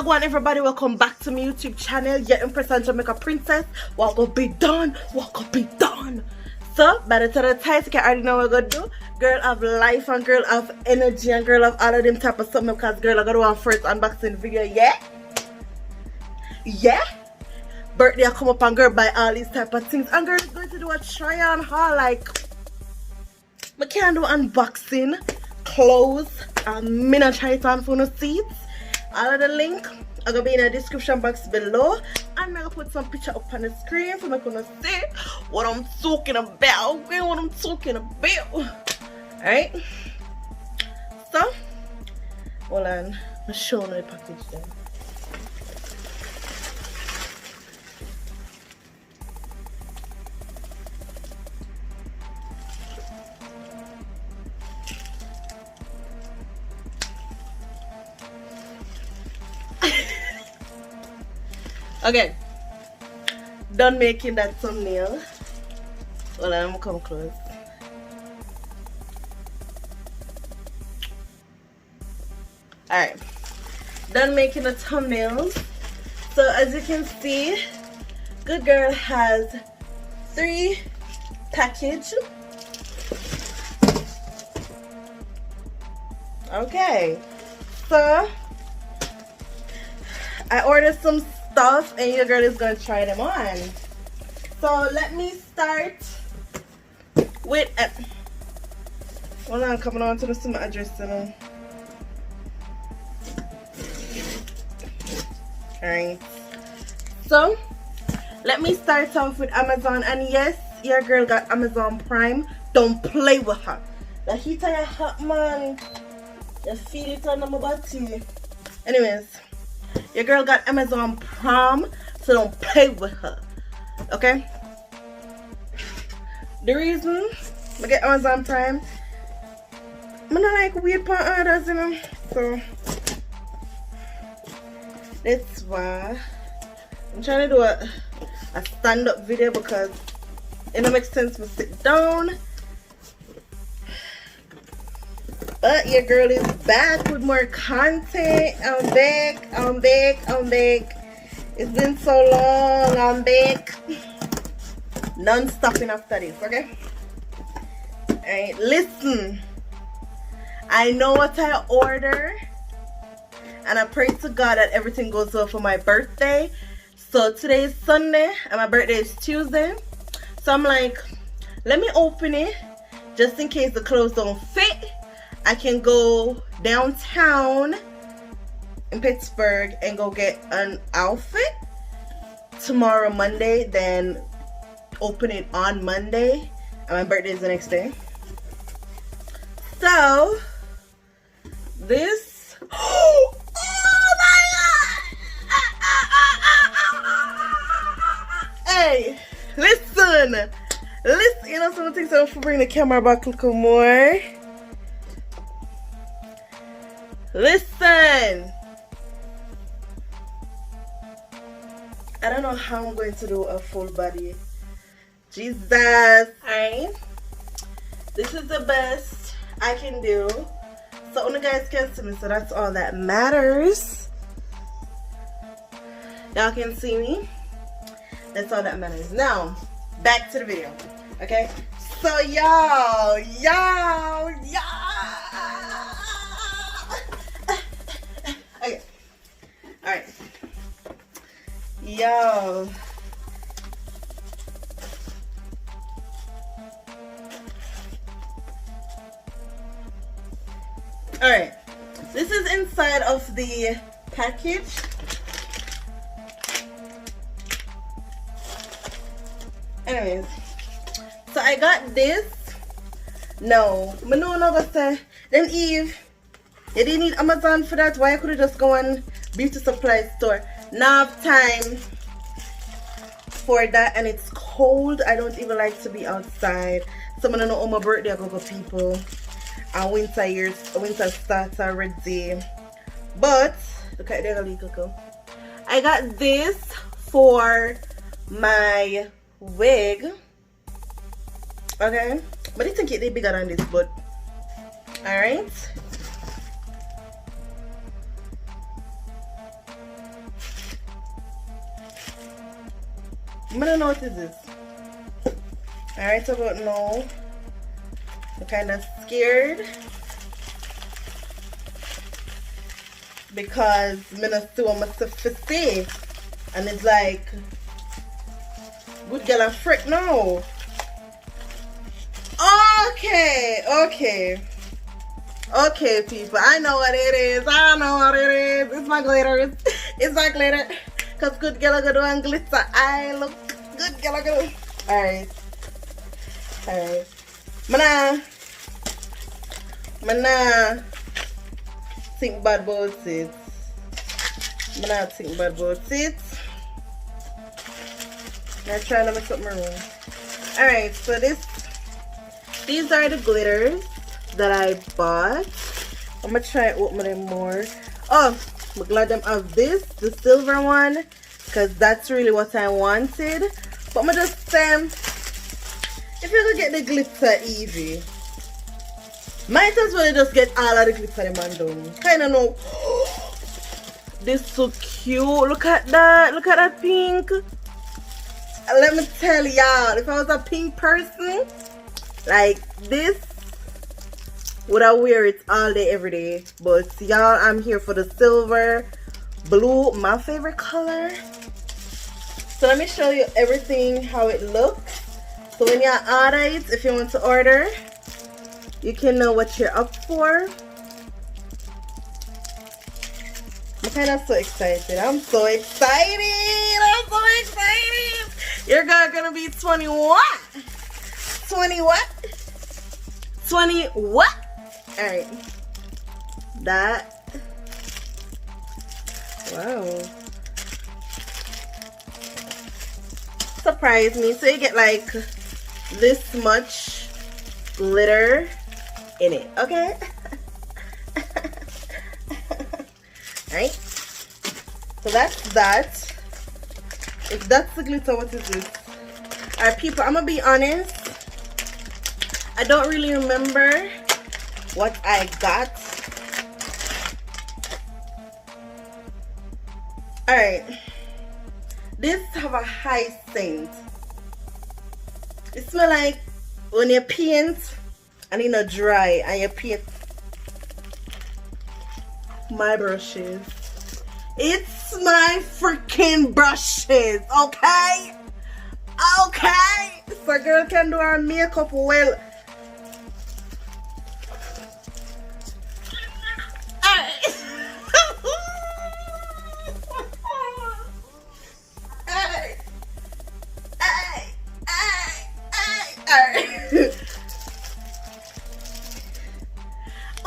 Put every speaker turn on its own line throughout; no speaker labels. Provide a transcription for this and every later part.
Wagwan everybody, welcome back to my YouTube channel, your Empress and Jamaica princess. What gonna be done? What gonna be done? So, by the time of the title, you can already know what we're gonna do. Girl of life and girl of energy and girl of all of them type of something, because girl, I gotta do one first unboxing video, yeah? Yeah? Birthday I come up and girl buy all these type of things, and girl is going to do a try on haul. Like, we can't do unboxing, clothes, and me not try it on for no seats. All of the link are gonna be in the description box below, and I'm gonna put some picture up on the screen so I'm gonna see what I'm talking about. Okay, what I'm talking about. Alright. So, hold on. I'm showing the package then. Okay, done making that thumbnail. Well, I'm gonna come close. Alright, done making the thumbnails. So as you can see, good girl has 3 packages. Okay, so I ordered some stuff and your girl is gonna try them on. So let me start with hold on, coming on to the same address now. Alright, so let me start off with Amazon, and yes, your girl got Amazon Prime. Don't play with her. The heat of your hot, man, you feel it on my body. Anyways, your girl got Amazon Prime, so don't play with her, okay? The reason I get Amazon Prime, I don't like weird part orders, you know, so that's why I'm trying to do a stand-up video, because it don't make sense to sit down. But your girl is back with more content. I'm back. It's been so long. I'm back. Non-stopping after this, okay? Alright, listen. I know what I order, and I pray to God that everything goes well for my birthday. So today is Sunday and my birthday is Tuesday. So I'm like, let me open it just in case the clothes don't fit. I can go downtown in Pittsburgh and go get an outfit tomorrow, Monday, then open it on Monday, and my birthday is the next day. So this, oh my God! Hey, listen, you know something, so if I bring the camera back a little more. Listen, I don't know how I'm going to do a full body. Jesus. Alright, this is the best I can do, so only guys can see me, so that's all that matters. Y'all can see me, that's all that matters. Now back to the video, okay? So y'all okay, alright, yo, alright, this is inside of the package. Anyways, so I got this. No, I know I'm not gonna say. Then Eve, you didn't need Amazon for that. Why could you just go on beauty supply store? Now I have time for that, and it's cold. I don't even like to be outside. So I don't know on my birthday I go for people, and winter starts already. But look at the little. I got this for my wig. Okay, but I think it's bigger than this, but alright. I don't know what is this. Alright about now. I'm kind of scared because I don't see what myself to say. And it's like, good girl and frick now. Okay, people. I know what it is. It's my glitter. It's my glitter. Because good girl are going to do and glitter. I look good girl are going to do. Alright. Mana think bad about it. I'm trying to mix up my room. Alright, so these are the glitters that I bought. I'm gonna try and open them more. Oh, I'm glad them have this, the silver one, because that's really what I wanted. But I'm gonna just if you could get the glitter easy, might as well just get all of the glitter them and done. Kinda know. This is so cute. Look at that pink. Let me tell y'all, if I was a pink person like this, would I wear it all day every day? But y'all, I'm here for the silver, blue, my favorite color. So let me show you everything, how it looks. So when you order it, if you want to order, you can know what you're up for. I'm kind of so excited. I'm so excited. Your girl gonna be 20 what? 20 what? 20 what? Alright. That. Wow. Surprise me. So you get like this much glitter in it. Okay? Alright. So that's that. If that's the glitter, what is this? Alright, people, I'm gonna be honest. I don't really remember what I got. Alright. This have a high scent. It smells like when you paint and it's not dry and you paint my brushes. It's my freaking brushes, okay? Okay? So a girl can do her makeup well.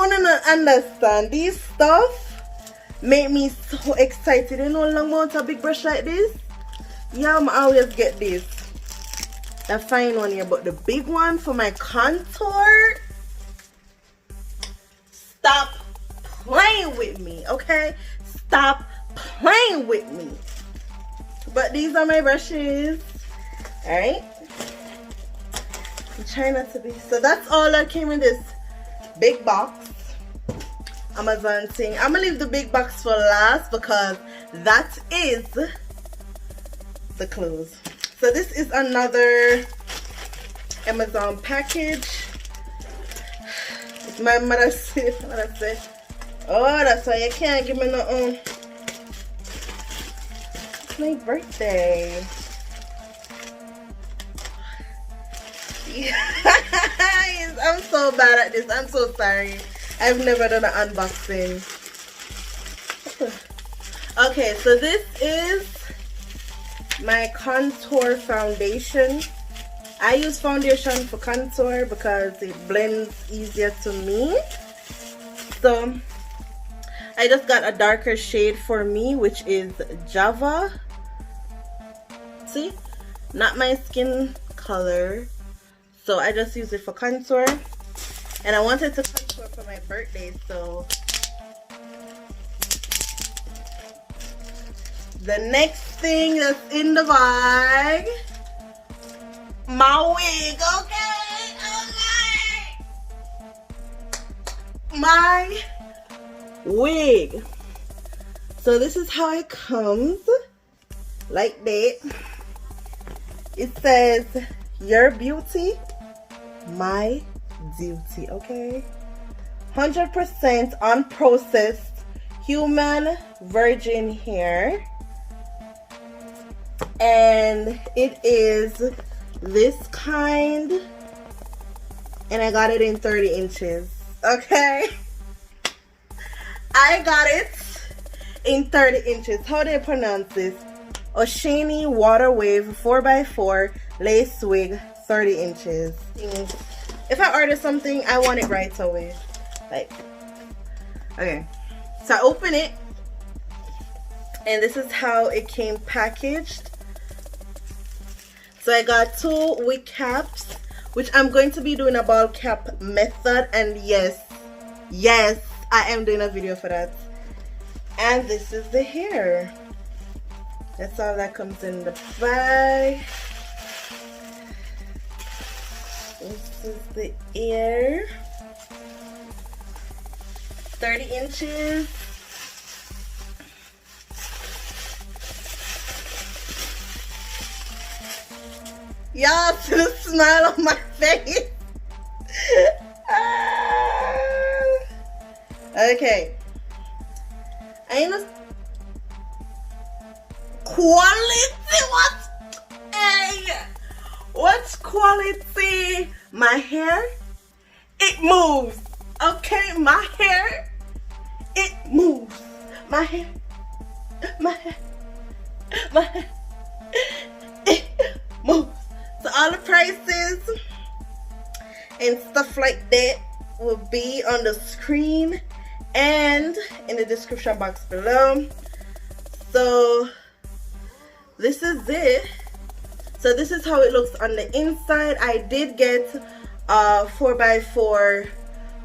I don't understand. These stuff make me so excited. You know how long I want a big brush like this? Yeah, I'm always get this. The fine one here, but the big one for my contour. Stop playing with me, okay? Stop playing with me. But these are my brushes. Alright. I'm trying not to be. So that's all that came in this big box. Amazon thing. I'm gonna leave the big box for last because that is the clothes. So this is another Amazon package. It's my mother said, oh, that's why you can't give me nothing. It's my birthday. I'm so bad at this. I'm so sorry. I've never done an unboxing. Okay, so this is my contour foundation. I use foundation for contour because it blends easier to me. So I just got a darker shade for me, which is Java. See? Not my skin color. So I just use it for contour. And I wanted to contour for my birthday, so the next thing that's in the bag, my wig, okay? My wig. So this is how it comes, like that. It says, your beauty, my duty, okay? 100% unprocessed human virgin hair. And it is this kind. And I got it in 30 inches, okay? I got it in 30 inches. How do you pronounce this? SHEIN Water Wave 4x4 Lace Wig 30 inches. If I order something, I want it right away. Like, okay. So I open it. And this is how it came packaged. So I got 2 wig caps, which I'm going to be doing a ball cap method. And yes, I am doing a video for that. And this is the hair. That's all that comes in the bag. This is the ear. 30 inches. Y'all see the smile on my face. Okay. I know quality. What? Hey, what's quality? My hair, it moves. Okay, my hair, it moves. My hair, it moves. So all the prices and stuff like that will be on the screen and in the description box below. So this is it. So this is how it looks on the inside. I did get a 4x4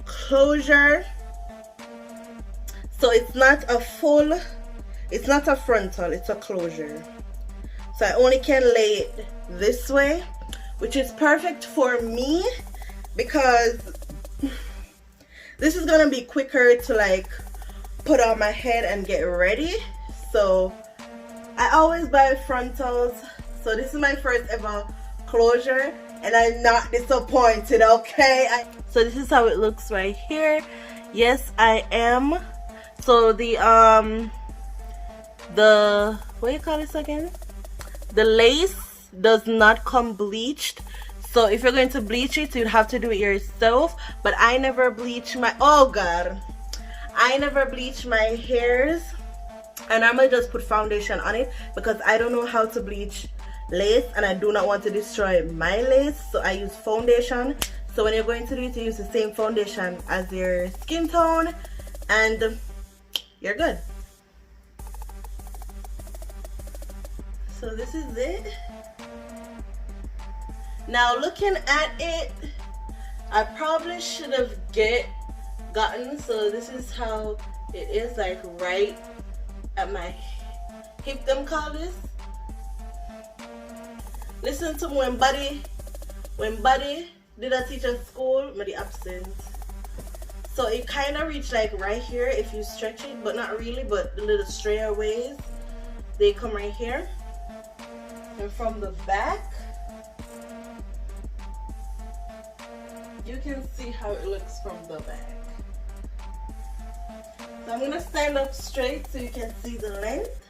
closure. So it's not a full, it's not a frontal, it's a closure. So I only can lay it this way, which is perfect for me because this is gonna be quicker to like put on my head and get ready. So I always buy frontals. So this is my first ever closure and I'm not disappointed, okay? So this is how it looks right here. Yes, I am. So the what do you call this again? The lace does not come bleached. So if you're going to bleach it, you'd have to do it yourself. But I never bleach my, oh God, I never bleach my hairs. And I'm gonna just put foundation on it because I don't know how to bleach lace and I do not want to destroy my lace. So I use foundation. So when you're going to do it, you use the same foundation as your skin tone and you're good. So this is it. Now looking at it, I probably should have gotten, so this is how it is, like right at my hip, them call this. Listen to me when body did a teach at school, but the absent. So it kind of reach like right here if you stretch it, but not really, but the little strayer ways, they come right here. And from the back, you can see how it looks from the back. So I'm gonna stand up straight so you can see the length.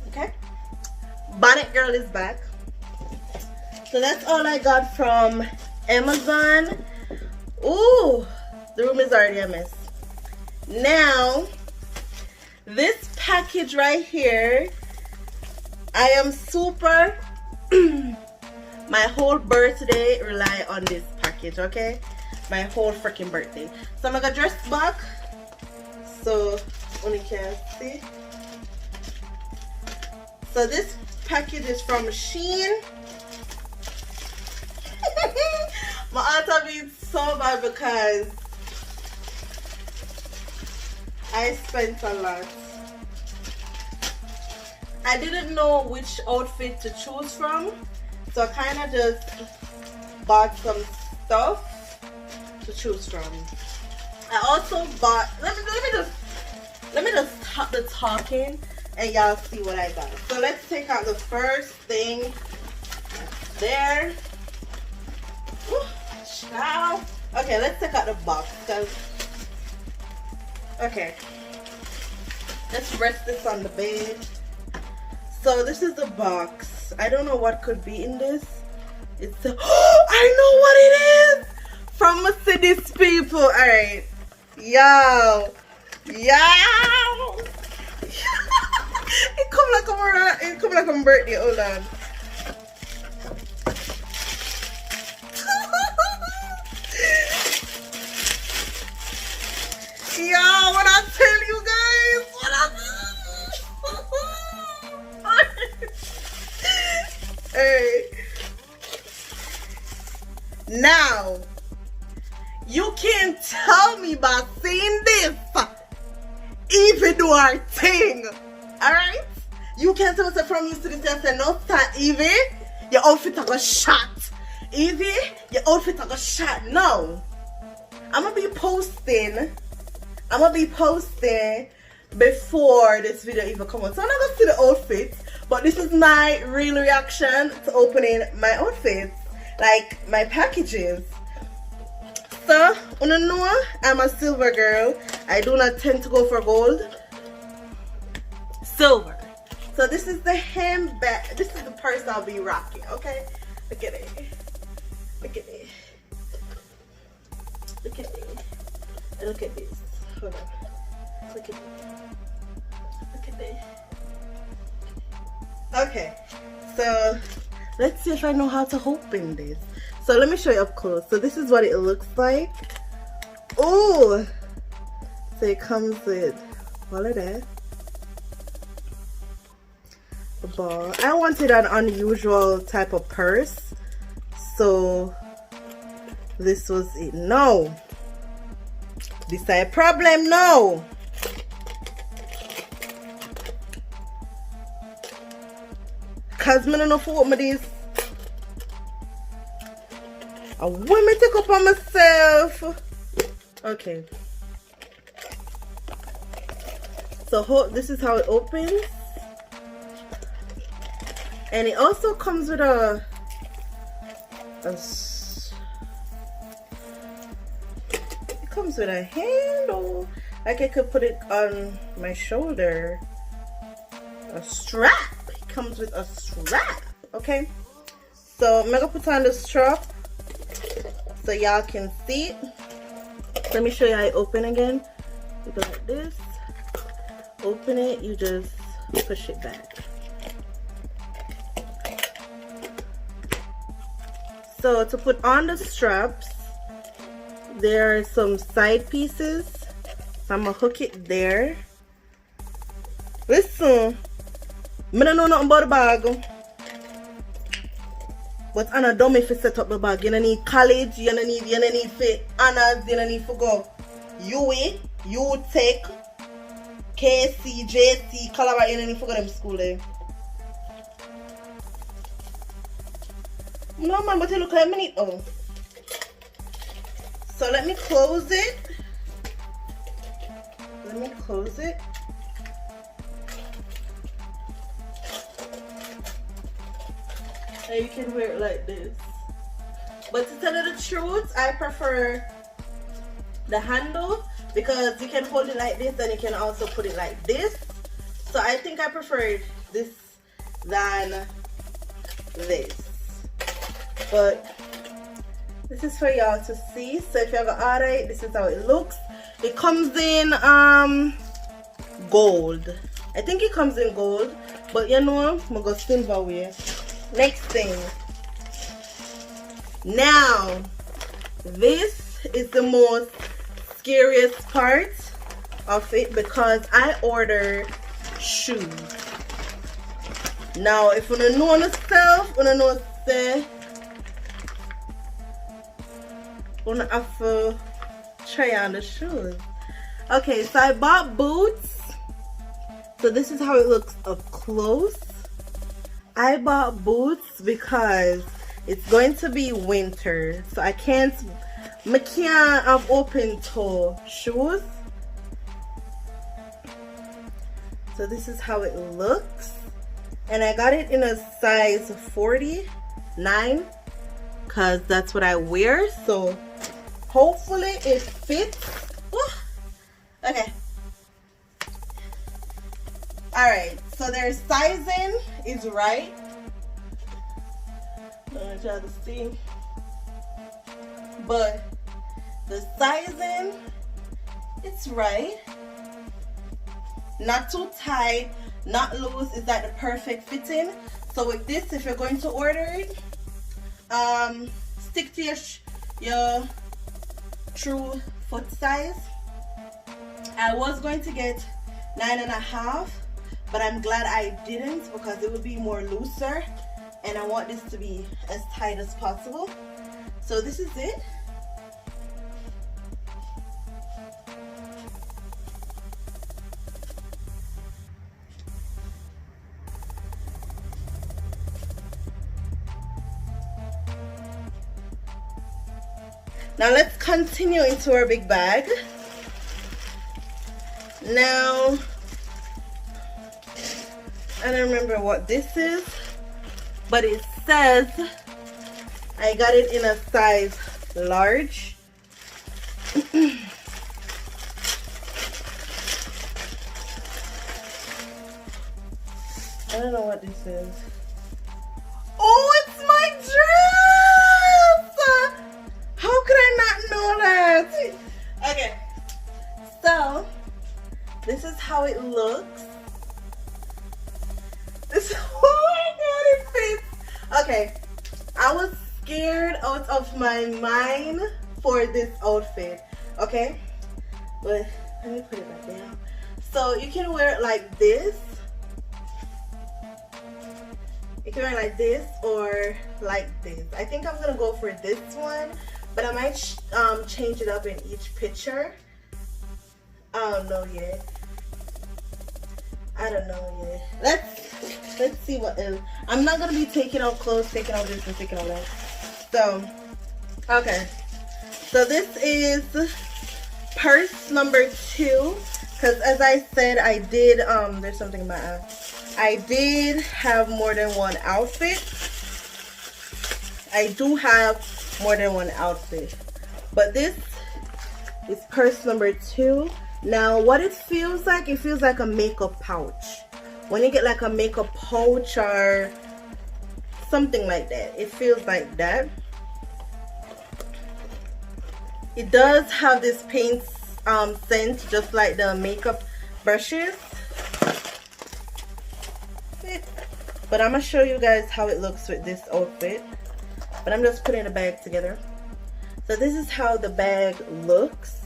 Okay, Bonnet Girl is back. So that's all I got from Amazon. Ooh, the room is already a mess. Now, this package right here, I am super, my whole birthday rely on this package, okay? My whole freaking birthday. So I'm gonna dress back so only can see. So this package is from SHEIN. My aunt being so bad because I spent a lot. I didn't know which outfit to choose from, so I kind of just bought some stuff. to choose from. I also bought, let me just stop the talking and y'all see what I got. So let's take out the first thing there. Now, okay, let's take out the box because, okay, let's rest this on the bed. So this is the box. I don't know what could be in this. It's a, oh, I know what it is from Mercedes people. All right, yo. It come like a birthday. Hold on. Yo, what I tell you guys? What I Hey. Now, you can't tell me by seeing this, even do our thing. Alright? You can't tell me from used to this and say no start even your outfit I got shot. Evie, your outfit I got shot. No. I'ma be posting before this video even come out. So I'm not gonna see the outfit, but this is my real reaction to opening my outfits, like my packages. So, you know, I'm a silver girl. I do not tend to go for gold. Silver. So this is the handbag. This is the purse I'll be rocking, okay? Look at it. Look at it. Look at it. And look at this. Hold on. Look at it. Look at it. Okay. So let's see if I know how to open this. So let me show you up close. So this is what it looks like. Oh, so it comes with all of that. A ball. I wanted an unusual type of purse, so this was it. No, this is a problem. No. Cause me don't know for what me this. I want me take up on myself. Okay. So this is how it opens. And it also comes with it comes with a handle. Like I could put it on my shoulder. A strap. It comes with a strap. Okay. So I'm gonna put on the strap so y'all can see it. Let me show you how I open again. You go like this. Open it, you just push it back. So to put on the straps, there are some side pieces. So I'm gonna hook it there. Listen, I don't know nothing about the bag, but I'm a dummy if you set up the bag. You don't need college, you don't need for honors, you don't need for go UE, UTech, KC, JC, Collabs, you don't need for go them school there. No man, but you look like a minute. Oh. So let me close it. Let me close it. And you can wear it like this. But to tell you the truth, I prefer the handle because you can hold it like this and you can also put it like this. So I think I prefer this than this. But this is for y'all to see. So if you have an order it, this is how it looks. It comes in gold. I think it comes in gold, but you know, I'm gonna go silver way. Next thing. Now, this is the most scariest part of it because I ordered shoes. Now, if you don't know yourself, you don't know say you have to try on the shoes. Okay, so I bought boots. So this is how it looks up close. I bought boots because it's going to be winter, so I can't I can't have open toe shoes. So this is how it looks. And I got it in a size 49 because that's what I wear. So hopefully it fits. Ooh. Okay. Alright, so their sizing is right. I'm gonna try to see. But the sizing, it's right. Not too tight, not loose. It's like the perfect fitting. So with this, if you're going to order it, stick to your true foot size. I was going to get 9.5, but I'm glad I didn't because it would be more looser, and I want this to be as tight as possible. So this is it. Now let's continue into our big bag. Now, I don't remember what this is, but it says I got it in a size large. I don't know what this is. Oh, it's my dress! How could I not know that? Okay, so this is how it looks. This, oh my god, it fits. Okay, I was scared out of my mind for this outfit. Okay, but let me put it back down. So you can wear it like this. You can wear it like this or like this. I think I'm gonna go for this one, but I might change it up in each picture. I don't know yet. Let's see what else. I'm not gonna be taking out clothes, taking out this and taking out that. So, okay. So this is purse number 2. Because as I said, I did, there's something in my eye. I did have more than one outfit. I do have more than one outfit. But this is purse number 2. Now, what it feels like a makeup pouch. When you get like a makeup pouch or something like that, it feels like that. It does have this paint scent, just like the makeup brushes. But I'm gonna show you guys how it looks with this outfit. But I'm just putting the bag together. So this is how the bag looks.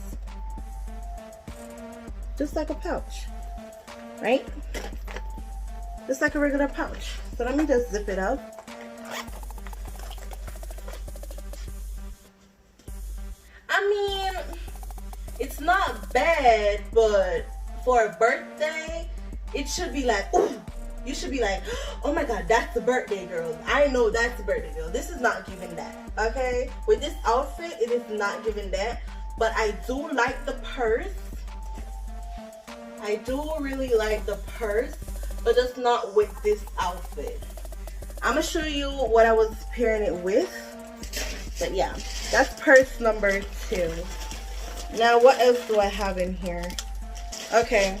Just like a pouch, right? Just like a regular pouch. So let me just zip it up. I mean, it's not bad, but for a birthday, it should be like, ooh, you should be like, oh my god, that's a birthday girl. I know that's a birthday girl. This is not giving that, okay? With this outfit, it is not giving that, but I do like the purse. I do really like the purse, but just not with this outfit. I'm gonna show you what I was pairing it with. But yeah, that's purse number 2. Now, what else do I have in here? Okay,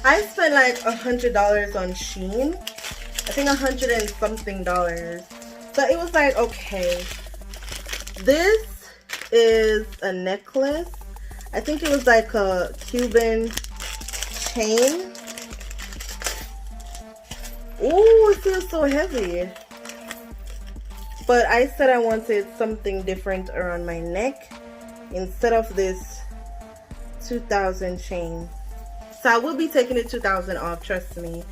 I spent like $100 on SHEIN. I think $100 and something. So it was like, okay, this is a necklace. I think it was like a Cuban chain. Ooh, it feels so heavy. But I said I wanted something different around my neck instead of this 2000 chain. So I will be taking the 2000 off, trust me.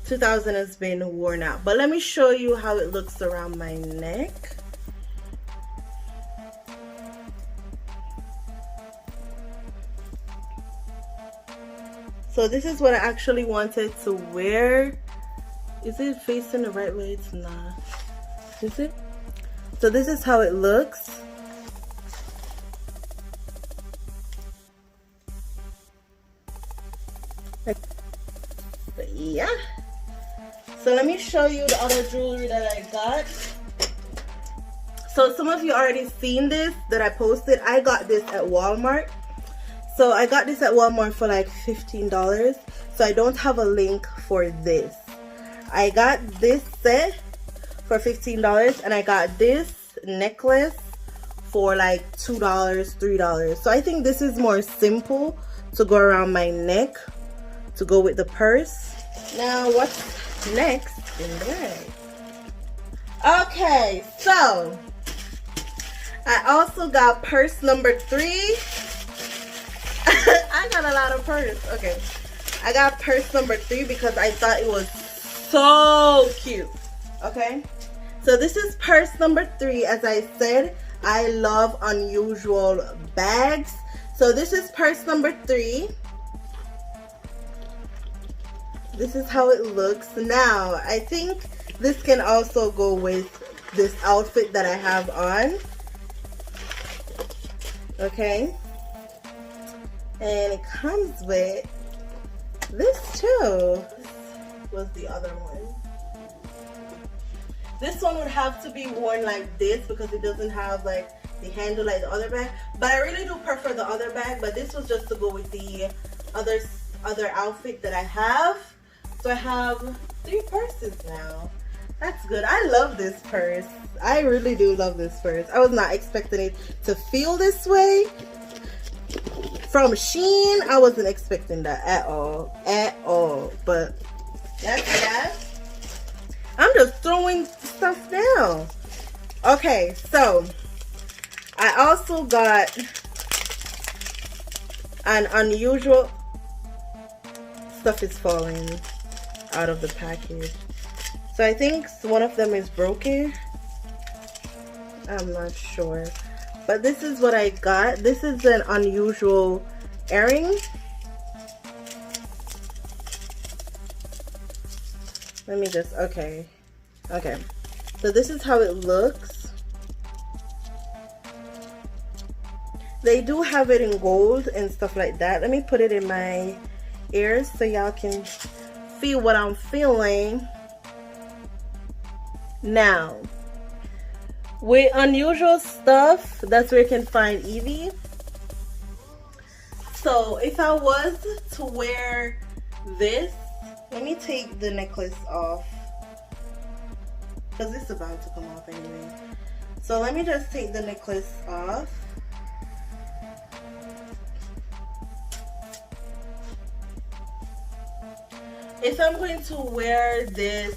2000 has been worn out. But let me show you how it looks around my neck. So this is what I actually wanted to wear. Is it facing the right way? It's not. Is it? So this is how it looks. But yeah, so let me show you the other jewelry that I got. So some of you already seen this that I posted. I got this at Walmart. So I got this at Walmart for like $15. So I don't have a link for this. I got this set for $15 and I got this necklace for like $2, $3. So I think this is more simple to go around my neck to go with the purse. Now what's next in the bag? Okay, so I also got purse number 3. I got a lot of purse. Okay, I got purse number 3 because I thought it was so cute. Okay, so this is purse number 3. As I said, I love unusual bags. So this is purse number 3. This is how it looks. Now I think this can also go with this outfit that I have on. Okay, and it comes with this too. This was the other one. This one would have to be worn like this because it doesn't have like the handle like the other bag, but I really do prefer the other bag. But this was just to go with the other outfit that I have. So I have 3 purses now. That's good. I love this purse. I really do love this purse. I was not expecting it to feel this way. From SHEIN, I wasn't expecting that at all. At all. But that's that. I'm just throwing stuff down. Okay, so I also got an unusual... Stuff is falling out of the package. So I think one of them is broken. I'm not sure. But this is what I got. This is an unusual earring. Let me just, okay. So this is how it looks. They do have it in gold and stuff like that. Let me put it in my ears so y'all can feel what I'm feeling. Now, with unusual stuff, that's where you can find Evie. So if I was to wear this, let me take the necklace off because it's about to come off anyway. So let me just take the necklace off. If I'm going to wear this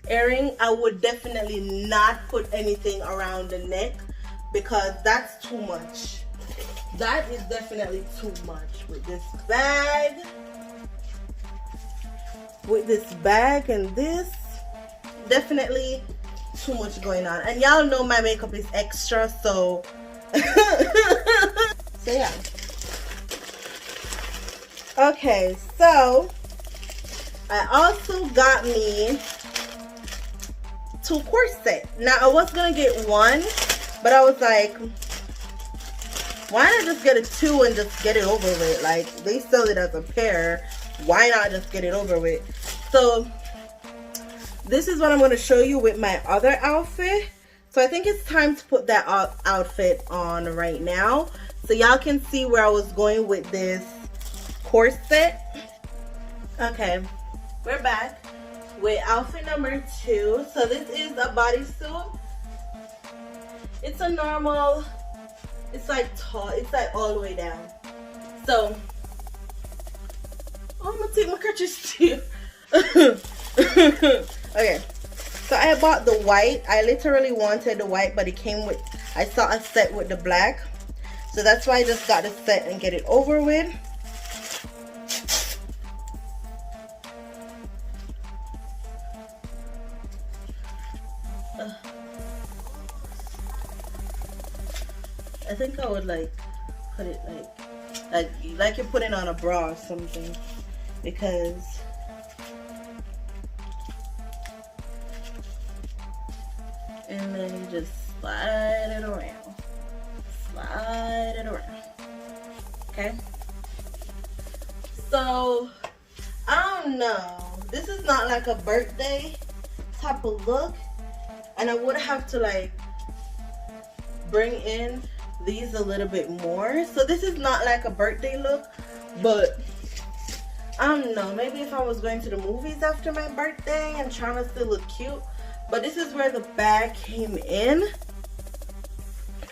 earring, I would definitely not put anything around the neck because that's too much. That is definitely too much. With this bag and this, definitely too much going on. And y'all know my makeup is extra, so so yeah. Okay, so I also got me 2 corsets. Now I was gonna get 1, but I was like, why not just get a 2 and just get it over with? Like, they sell it as a pair. Why not just get it over with? So this is what I'm gonna show you with my other outfit. So I think it's time to put that outfit on right now so y'all can see where I was going with this corset. Okay, we're back with outfit number 2. So this is a bodysuit. It's a normal, it's like tall, it's like all the way down. So I'm gonna take my crutches too. Okay, so I bought the white. I literally wanted the white, but it came with, I saw a set with the black, so that's why I just got the set and get it over with. I think I would like put it like you're putting on a bra or something, because and then you just slide it around, okay. So I don't know, this is not like a birthday type of look, and I would have to like bring in these a little bit more. So this is not like a birthday look, but I don't know, maybe if I was going to the movies after my birthday and trying to still look cute. But this is where the bag came in.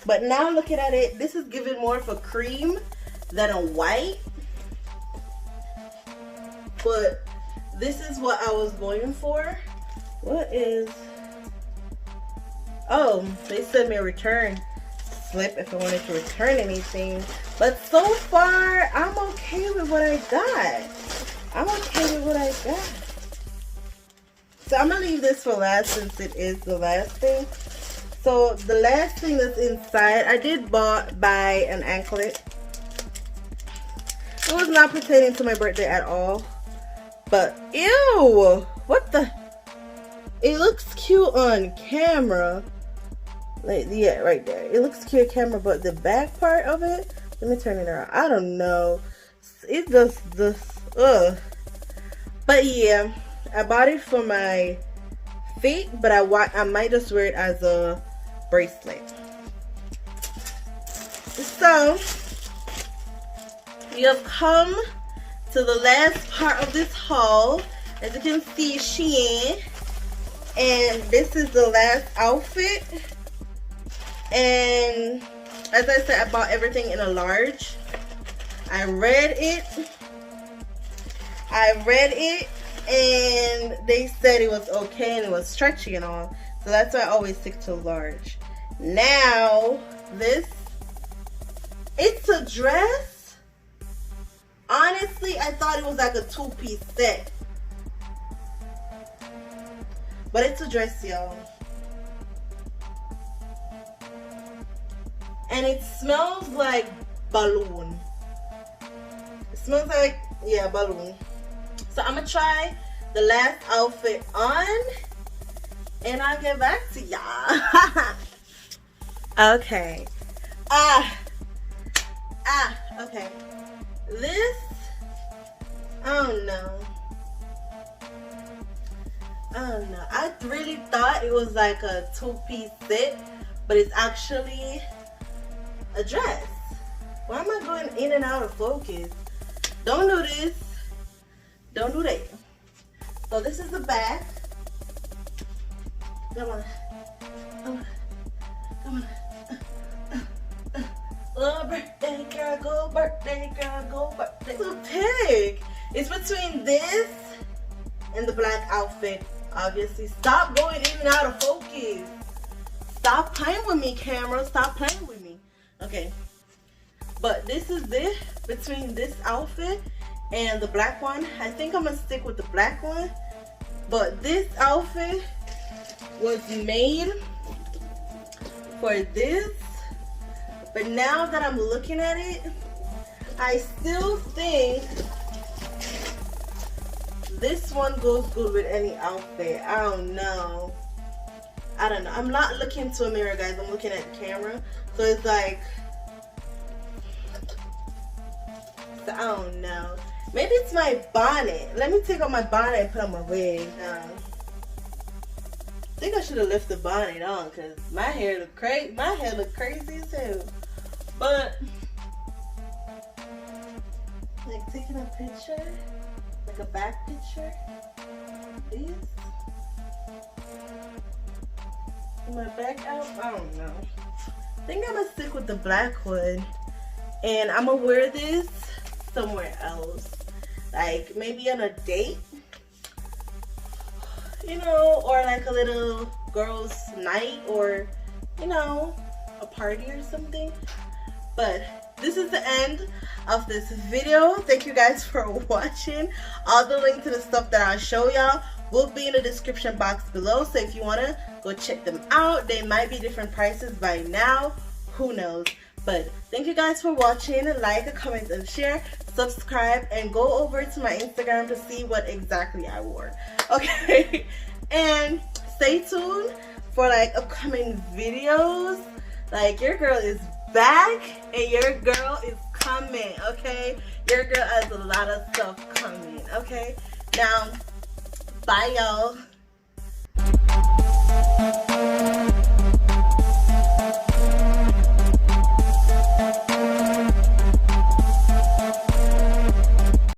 But now looking at it, this is giving more of a cream than a white. But this is what I was going for. What is... Oh, they sent me a return slip if I wanted to return anything. But so far, I'm okay with what I got. I'm okay with what I got. So I'm going to leave this for last since it is the last thing. So the last thing that's inside, I did buy an anklet. It was not pertaining to my birthday at all. But, ew! What the? It looks cute on camera. Like, yeah, right there. It looks cute on camera, but the back part of it, let me turn it around. I don't know. It just, ugh. But yeah, I bought it for my feet, but I might just wear it as a bracelet. So, we have come to the last part of this haul. As you can see, SHEIN. And this is the last outfit. And as I said, I bought everything in a large. I read it and they said it was okay and it was stretchy and all. So that's why I always stick to large. Now, this, it's a dress. Honestly, I thought it was like a two-piece set. But it's a dress, y'all. And it smells like balloon. It smells like, yeah, balloon. So I'm gonna try the last outfit on and I'll get back to y'all. Okay. Okay. This, I don't know. I really thought it was like a two-piece set, but it's actually a dress. Why am I going in and out of focus? Don't do this. Don't do that. So this is the back. Come on. Come on. Oh, birthday girl, go birthday girl, go birthday. So pick. It's between this and the black outfit. Obviously, stop going in and out of focus. Stop playing with me, camera. Stop playing with me. Okay. But this is it between this outfit and the black one. I think I'm gonna stick with the black one. But this outfit was made for this. But now that I'm looking at it, I still think this one goes good with any outfit. I don't know. I'm not looking to a mirror, guys. I'm looking at the camera. So it's like, so I don't know. Maybe it's my bonnet. Let me take off my bonnet and put on my wig. I think I should have left the bonnet on because my hair look crazy. My hair look crazy as hell. But like taking a picture, like a back picture. This. My back out. I don't know. I think I'm gonna stick with the black one, and I'm gonna wear this somewhere else, like maybe on a date, you know, or like a little girls' night, or you know, a party or something. But this is the end of this video. Thank you guys for watching. All the links to the stuff that I'll show y'all will be in the description box below, so if you want to go check them out, they might be different prices by now, who knows. But thank you guys for watching. Like, comment, and share, subscribe, and go over to my Instagram to see what exactly I wore. Okay, and stay tuned for like upcoming videos. Like, your girl is back and your girl is coming, okay? Your girl has a lot of stuff coming, okay? Now, bye, y'all.